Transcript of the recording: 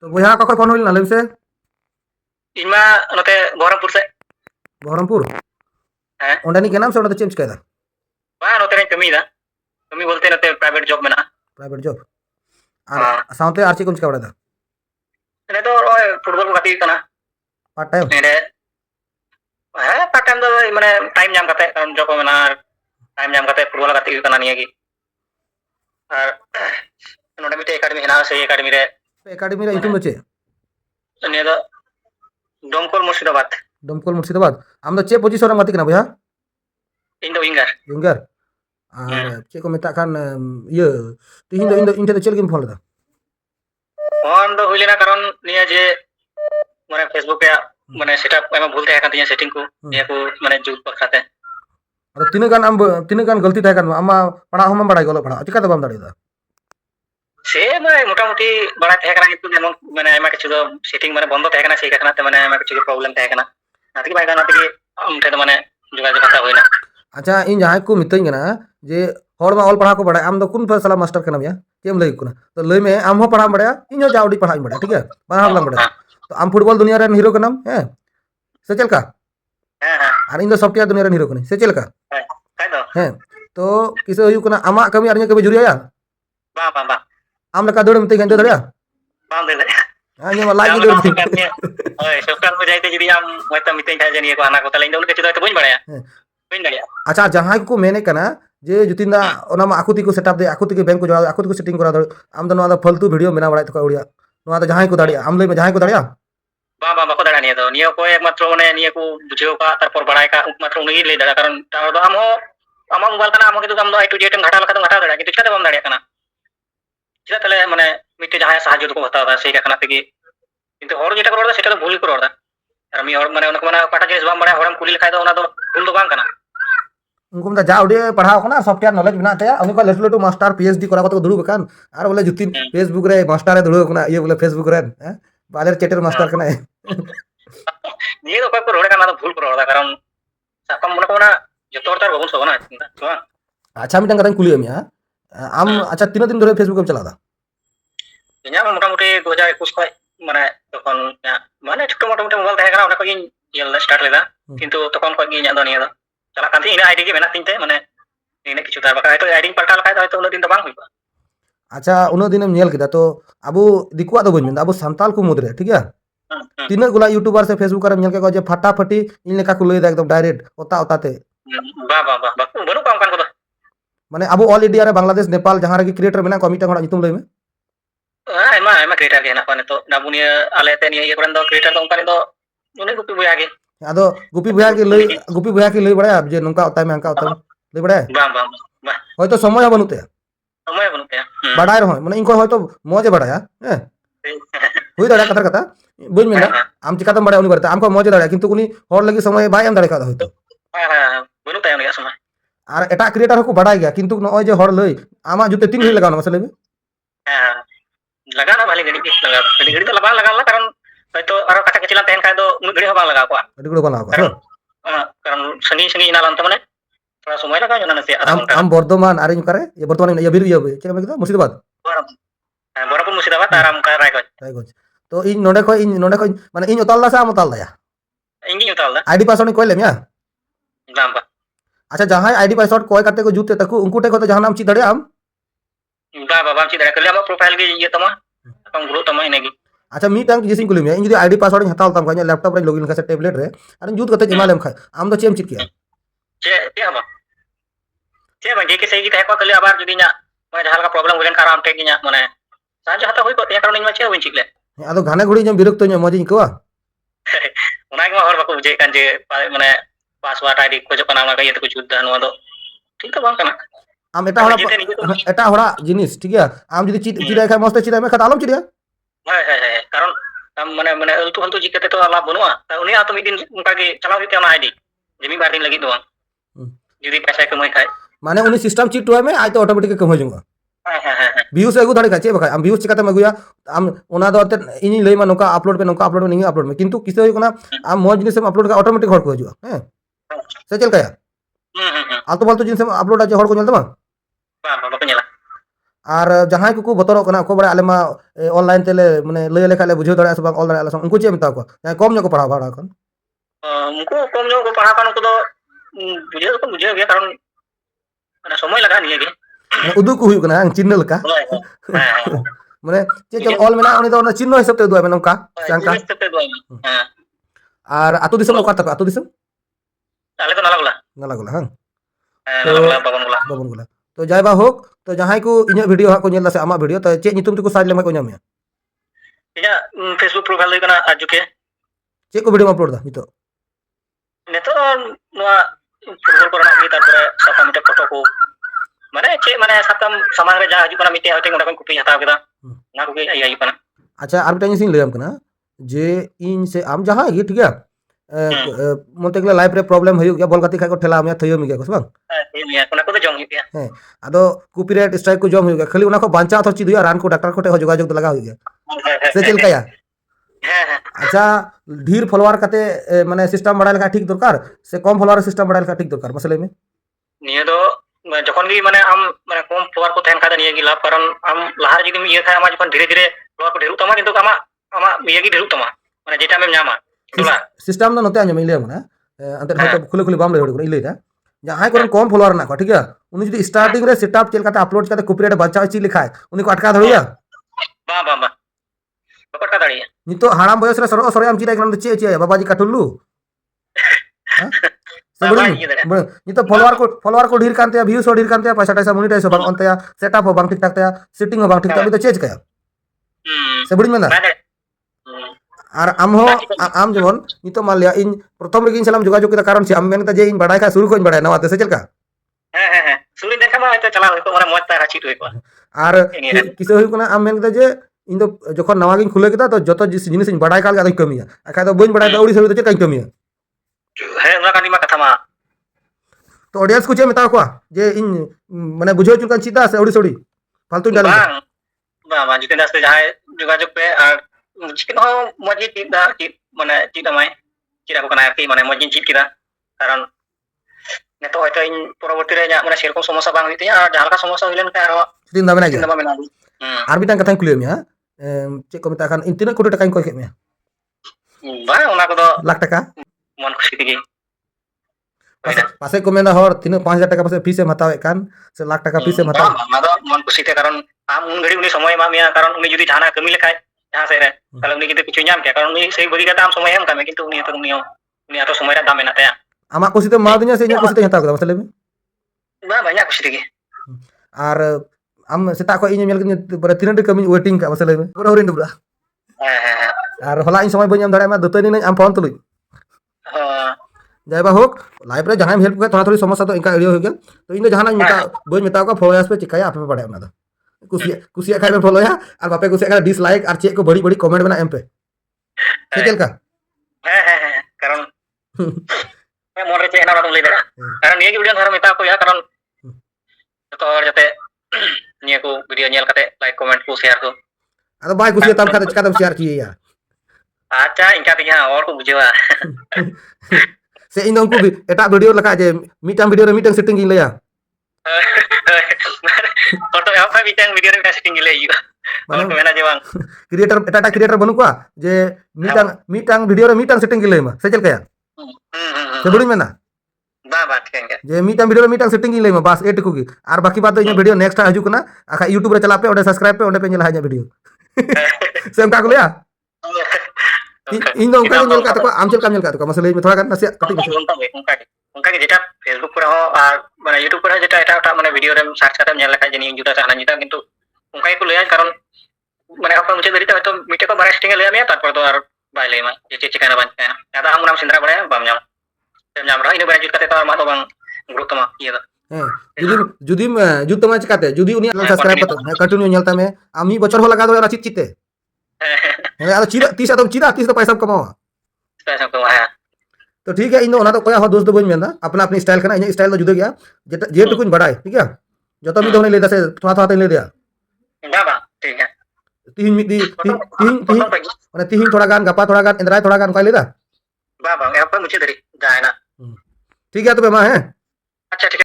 तो बया का फोन हुई लम से ᱤᱧ ᱢᱟ ᱱᱚᱛᱮ ᱵᱚᱦᱚᱨᱚᱢᱯᱩᱨ ᱥᱮᱫ बहरमपुर ᱦᱮᱸ ओंडानी के नाम से चेंज कर ᱵᱟᱝ ᱱᱚᱛᱮ ᱨᱮᱧ ᱠᱟᱹᱢᱤᱭᱮᱫᱟ ᱠᱟᱹᱢᱤ ᱵᱚᱞᱛᱮ ᱱᱚᱛᱮ ᱯᱨᱟᱭᱵᱷᱮᱴ ᱡᱚᱵ ᱢᱮᱱᱟᱜᱼᱟ प्राइवेट जॉब और साउते आर चेक चिका बड़ा ᱱᱚᱰᱮ ᱫᱚ ᱱᱚᱜᱼᱚᱭ ᱯᱷᱩᱴᱵᱚᱞ ᱠᱚ ᱜᱟᱛᱮᱜ ᱠᱟᱱᱟ पार्ट टाइम ᱱᱚᱰᱮ ᱦᱮᱸ ᱯᱟर्ट टाइम ᱫᱚ ᱢᱟᱱᱮ ᱴᱟइम ᱧᱟᱢ ᱠᱟᱛᱮ ᱠᱟᱨᱚᱱ ᱡᱚᱵ ᱦᱚᱸ ᱢᱮᱱᱟᱜᱼᱟ टाइम ᱧᱟᱢ ᱠᱟᱛᱮ ᱯᱷᱩᱴᱵᱚल ᱜᱟᱛᱮᱜ ᱦᱩᱭᱩᱜ ᱠᱟᱱᱟ ᱱᱤᱭᱟᱹ ᱜᱮ ᱟᱨ ᱱᱚᱰᱮ ᱢᱤᱫᱴᱮᱡ एकेडमी ᱦᱮᱱᱟᱜᱼᱟ ᱥᱮ एकेडमी ᱨᱮ एकेडमी रे इतुम चे ᱱᱤᱭᱟᱹ ᱫᱚ ᱰᱚᱢᱠᱚᱞ ᱢᱩᱨᱥᱤᱫᱟबाद दमकल मुर्शिदाबाद आम चे पोजिशन में गति भैया ᱤᱧ ᱫᱚ ᱩᱭᱤᱝगार विंगर और चे को मेता खान ये तीन इन इन चल फोन लेदा फोन दो हुई लेना कारण निया जे माने फेसबुक रे माने सेटअप एमा भूल तहे तिया सेटिंग को निया को माने जुग पखाते अरे तीन गान गलती था कान आमा पढ़ा हम बड़ा गलो पढ़ा चिका तो बाम दाड़ीदा से माने मोटामुटी बड़ा तहे कना कितु जेमन माने एमा किछु दो सेटिंग माने बंद तहे कना से कना ते माने एमा किछु प्रॉब्लम तहे कना नाति बाय गाना तके हमते माने जोगाजोग हता होइना अच्छा इन जहां को मितई गना जे हर मा ऑल पढ़ा को बड़ा आम दो कुन फैसला मास्टर कना भैया केम लई कुना तो लई में आम हो पढ़ा बड़ा इन जो जाउडी पढ़ा बड़ा ठीक है पढ़ा लम बड़ा तो आम फुटबॉल दुनिया रे हीरो कनम है से चल का हां हां और इन दो सॉफ्टवेयर दुनिया रे हीरो कनी से चल का काय दो है तो किसे हुई कुना आमा कमी आर कभी जुरिया बा बा बा आम लका दौड़ मितई गन दौड़या बाम दे हां ये लाइक दौड़ ओए सॉफ्टवेयर को जाइते जदी आम होयतो मितई था जनी को आना को तले इन किछु तो बइन बड़ाया बइन दड़िया अच्छा जहां को मेने कना जे जुतिंदा ओना मा आकुति को सेटअप दे आकुति के बैंक को जोड़ा आकुति को सेटिंग करा दो आम दो फालतू वीडियो मेना बड़ा तो उड़िया जहां को दाड़िया आम लई में जहां को दाड़िया बा बा बको दाड़ा निया को एकमात्र माने निया को बुझेव का तारपर बड़ाय का एकमात्र उनी ले दाड़ा कारण तार दो आम हो आमा मोबाइल कना आम के तो आम दो A to Z घाटा लखा तो घाटा दाड़ा किंतु चिका बाम दाड़िया कना चिका तले माने मिटे जहां साहाय्य को हतावा से का कना तगी किंतु हर जेटा को रोड़ा सेटा तो भूल को रोड़ा और मी और माने उनको माने काटा जिनिस बाम बड़ा हरम कुली लखाय दो ओना दो भूल दो बांग कना उनको मतलब जा उड़े पढ़ाओ ना सॉफ्टवेयर नॉलेज बना ते उनको लेट लेटू मास्टर पीएचडी करा को दुड़ू बकान और बोले जुतिन फेसबुक रे मास्टर रे दुड़ू कना ये बोले फेसबुक रे बालेर चैटर मास्टर कना निया तो को रोड़ा कना तो भूल को रोड़ा कारण साकम मने को ना जतो तार बाबुन सबना तो अच्छा मिटन कतन कुली मिया आम अच्छा तीन दिन धरे फेसबुक में चला था इन्या मोटामुटी 2021 खय माने तखन माने छोटो मोटो मोबाइल तहे कना ओना को इन येल स्टार्ट लेदा किंतु तखन को इन दो निया दो चला कांती इन आईडी के मेना तिनते माने इन किछु तार बका तो आईडी पलटा लखाय तो उन दिन तो बांग हुई अच्छा उन दिन हम नेल किदा तो अबो दिकुआ दो बन अबो संताल को मुद्रे ठीक है तीन गुला यूट्यूबर से फेसबुक कर नेल के जे फटाफटी इन लेका को लई दा एकदम डायरेक्ट ओता ओता ते बा बा बा बनु काम कान को माने अबो ऑल इंडिया रे बांग्लादेश नेपाल जहां रे क्रिएटर मेना को मिटा घोड़ा नितुम लई में एमा क्रिएटर के ना को तो नाबुनिया आले ते निया करन दो क्रिएटर तो उनका दो उनी गुपी बुया के आदो गुपी भैया के लई बड़ा जे नुका ओता में अंका ओता लई बड़ा बा बा बा होय तो समय बनुते बड़ा रहो माने इनको होय तो मौजे बड़ा है हुई दाड़ा कथा कथा बुझ में आम चिका तो बड़ा उनी बरता आमको मौजे दाड़ा किंतु उनी हर लगी समय बाय एम दाड़ा का होय तो बनु ताय उनी समय और एटा क्रिएटर को बड़ा गया किंतु नय जे हर लई आमा जुते 3 घड़ी लगानो मसले में लगाना भाली घड़ी के लगा घड़ी तो लगा लगा कारण हयतो आरो काटा के चिला तहन का दो उन घड़ी हो बा लगा को घड़ी घड़ी बना को कारण संगी संगी इना लंत माने थोड़ा समय लगा जना से हम बर्धमान आरे करे ये बर्धमान ये बिरु ये चेक में मुर्शिदाबाद बरपुर मुर्शिदाबाद आराम का रायगंज तो इन नोडे को माने इन उताल दा सा उताल दा इंगी उताल दा आईडी पासवर्ड कोई लेमिया जाम बा अच्छा जहां आईडी पासवर्ड कोई करते को जुते तक उनको टे को तो जहां नाम ची दड़े हम बा बा ची दड़े कले हम प्रोफाइल के ये तमा हम ग्रुप तमा इनेगी अच्छा मी टांग जिसिन कुली में इन आईडी पासवर्ड हताल तम का लैपटॉप रे लॉगिन का टैबलेट रे अरे जुत कते हिमालय खा आम तो चेम चिक किया चे हम चे बंगे के सही की तह को कले आबार जदी nya मैं जहां का प्रॉब्लम होलन कारण टे nya माने साज हता होई को ते कारण इन चे होइन चिकले आदो घाने घुड़ी ᱧ बिरक्त ᱧ मजिन को उना के हर बाको बुझे कान जे माने पासवर्ड आईडी को जो कना ना ये तो कुछ जुदा नो दो ठीक तो बांग कना आम एटा होड़ा जिनिस ठीक है आम जदी चिड़ा खा मस्त चिड़ा में खतालम चिड़िया है कारण हम माने माने अलतु हलतु जिकते तो लाभ बनुआ उनी आ तो मिदिन उनका के चलाव दिते ना आईडी जेमी बार दिन लगी दो जदी पैसा कमाई खाए माने उनी सिस्टम चिट हुआ में आई तो ऑटोमेटिक कम हो जाऊंगा व्यूज से अगु दाड़ी का चे बखा हम व्यूज चिकाते मगुया हम ओना दो इनी लई मा नोका अपलोड में नहीं अपलोड में किंतु किसे होय कोना हम मोज जिनिस में अपलोड का ऑटोमेटिक हर को हजुआ हैं से चल कया आलतू फालतू जिनिस में अपलोड आ हर को चलता बा बा बा को नेला আর জাহাই কুকু বতরক kana ko bada ale ma online tele mane lay lekha le bujhew dare se bang all dare ala unku che meta ko kom nyok ko pahara kon उनको कम जो को पढ़ा पानो को तो बुझे गया कारण mana समय लगा नहीं है udu ku huyuk kana ang chinna leka mane che che all mena oni do na chinno hisab te du ame nongka changka ar atu disam oka ta atu disam ale to nala gola hang nala babon gola to jai ba hok to jahai ku inya video ha ko nyel se ama video to che nyutum tu ko saj lema ko nyam ya इया Facebook profile लई कना आजुके che ko video upload da nito नेतो नोआ football करना मी तारपरे साका मिटे photo को माने चे माने साकम समाज रे जा हजु कना मिटे होते गोटा कॉपी हटाव केदा ना को आई आई कना अच्छा आर बिटा सिंग लेम कना जे इन से आम जहां ये ठीक है मोते गला लाइफ रे प्रॉब्लम होय गया बॉल गति खाय को ठेला हम थयो मी गया को बang ये कोना को तो जम गया है आदो कॉपीराइट स्ट्राइक को जम हो गया खाली उना को बांचा तो चिद रान को डॉक्टर को जोगाजोग लगा हो गया से चल कया अच्छा ढेर फॉलोअर कते माने सिस्टम बढ़ा लेखा ठीक दरकार से कम फॉलोअर सिस्टम बढ़ा लेखा ठीक दरकार मसले में निया दो जखन भी माने आम माने कम फॉलोअर को थेन खादा निया की लाभ कारण आम लहार जदि इया खाय आमा जखन धीरे धीरे फॉलोअर को ढेरु तमा किंतु आमा इया की ढेरु तमा माने जेटा में नामा सिस्टम दो नते आंजम इले माने अंतर हयतो खुले खुले बाम ले होड़ इले दा जहां कोन कम फॉलोअर ना को ठीक है उनी जदि स्टार्टिंग रे सेटअप चल काते अपलोड काते कॉपीराइट बच्चा ची लिखाय उनी को अटका धरिया बा बा बा बकटा दाड़िया नितो हाराम बयस रे सरो सरो आम चिरा कन चे चे बाबाजी काटुल्लू नितो फॉलोअर को ढेर कानते व्यूज ढेर कानते पैसा टैसा मोनेटाइज हो बांग अंतया सेटअप हो बांग ठीक ठाक तया सेटिंग हो बांग ठीक ठाक तो चेज कया से बड़ी मेना আর আম যেমন নিতো মালিয়া ইন প্রথম রে গিন সালাম যোগাযোগ কিতা কারণ সে আম মেনতা যে ইন বাড়াই খা শুরু কইন বাড়াই নাওয়াতে সে চলকা হ্যাঁ শুরু দেখা মা হয়তো চালা হইতো মানে মত তা রাচি হইতো আর কিসে হই কোনা আম মেনতা যে ইন তো যখন নাওয়া গিন খুলে কিতা তো যত জিনিস ইন বাড়াই কাল গাদই কমিয়া আখা তো বইন বাড়াই দৌড়ি সরি তো কাই কমিয়া হ্যাঁ ওনা কানি মা কথা মা তো অডিয়েন্স কো যে মেতা কোয়া যে ইন মানে বুঝো চুলকান চিতা সে ওড়ি সড়ি ফালতু ডাল বা বা জিতেন দাস যাহাই যোগাযোগ পে আর चिकन हो मजी चिदा चित माने चिदा माय चिदा को कना आरकी माने मजी चित किदा कारण नेतो होयतो इन परवर्ती रे माने सेरकम समस्या बांग होइते और जहां का समस्या होइलेन का आरो चिंता दा मेना चिंता मेना आर बिटां कथा कुलियो मिया चे को मेता खान इन तीन कोटी टका को के मिया बा ओना को दो लाख टका मन खुशी दिगे पासे को मेना हर 3-5,000 टका पासे फीस हतावे कान से लाख टका फीस हतावे ना दो मन खुशी ते कारण आम उन घड़ी उनी समय मा मिया कारण उनी जदी जाना कमी लेखाय जहां से रे kalau उनी किते कुछ ᱧᱟᱢ के कारण उनी सही बगी कता आम समय हम कामे किंतु उनी तो उनी आतो समय रा दाम मेना तया आमा खुशी ते मा दुनिया से इnya खुशी ते हताव कदा मसले में बा banyak खुशी दिगे आर आम सेता को इnya मेल के बर तीन कमी वेटिंग का मसले में पूरा हरिन दुबरा आर होला इन समय बᱧ दाड़े मा दतनी नै आम फोन तुलुई जायबा होक लाइव रे जहां हेल्प के थोड़ा थोड़ी समस्या तो इनका एरिया हो गया तो इन जहां मेता बញमेता को फॉलोअर्स पे चिकाया आपे पड़े ना कुसिया खाय में फॉलो या और बापे कुसिया का डिसलाइक और चेक को बड़ी बड़ी कमेंट बना एम पे चल का है कारण मैं मोर रे चेना तुम ले दे कारण ये वीडियो घर मेता को या कारण तो और जते निया को वीडियो नेल कते लाइक कमेंट को शेयर को अरे भाई कुसिया तम का चिका तम शेयर किए यार अच्छा इनका तिया और को बुझेवा से इन उनको भी एटा वीडियो लगा जे मीटम वीडियो रे मीटिंग सेटिंग इन लेया फोटो यहाँ पे बीच वीडियो रे सेटिंग ले यू और को मेना जेवांग क्रिएटर एटा क्रिएटर बनु को जे मीटंग वीडियो रे मीटंग सेटिंग ले मा से चल कया से बड़ी मेना बा बात केंगे जे मीटंग वीडियो रे मीटंग सेटिंग ले मा बस एट को की और बाकी बात तो इन वीडियो नेक्स्ट हजू कना आखा YouTube रे चला पे ओडे सब्सक्राइब पे ओडे पे नेला वीडियो सेम का को लिया इन दो उनका नेल का तो आम चल का नेल का तो मसले में थोड़ा करना से कटी उनका के जेटा फेसबुक पर हो और माने YouTube पर जेटा एटा माने वीडियो रे सर्च करते नेल लखा जनी जुटा चाहना जिता किंतु उनका को लेया कारण माने अपन मुझे दरिता तो मीटे को बारे स्टिंग ले मिया तारपर तो और बाय लेमा जे चिकाना बांचना यादा हम नाम सिंद्रा बड़े बाम जाम रहा इन बारे जुट करते तो मा तो बांग ग्रुप तमा ये दा जुदी जुद तमा चिकाते जुदी उनी सब्सक्राइब करते कंटिन्यू नेलता में आमी बचर हो लगा दो चित चिते है आ चिरा 30 तो पैसा कमावा तो ठीक है इन ओना तो कोया हो दोस्त बñ मेंदा अपना अपनी स्टाइल करना इन स्टाइल तो जुदा गया जे तो कुछ बड़ाई ठीक है जतो मी दोने लेदा से थोड़ा थोड़ा ले दिया बाबा ठीक है तीन माने तीन थोड़ा गान गपा थोड़ा गान इंद्राय थोड़ा गान काय लेदा बाबा यहां पर मुझे दरी जाए ना ठीक है तो बेमा है अच्छा ठीक है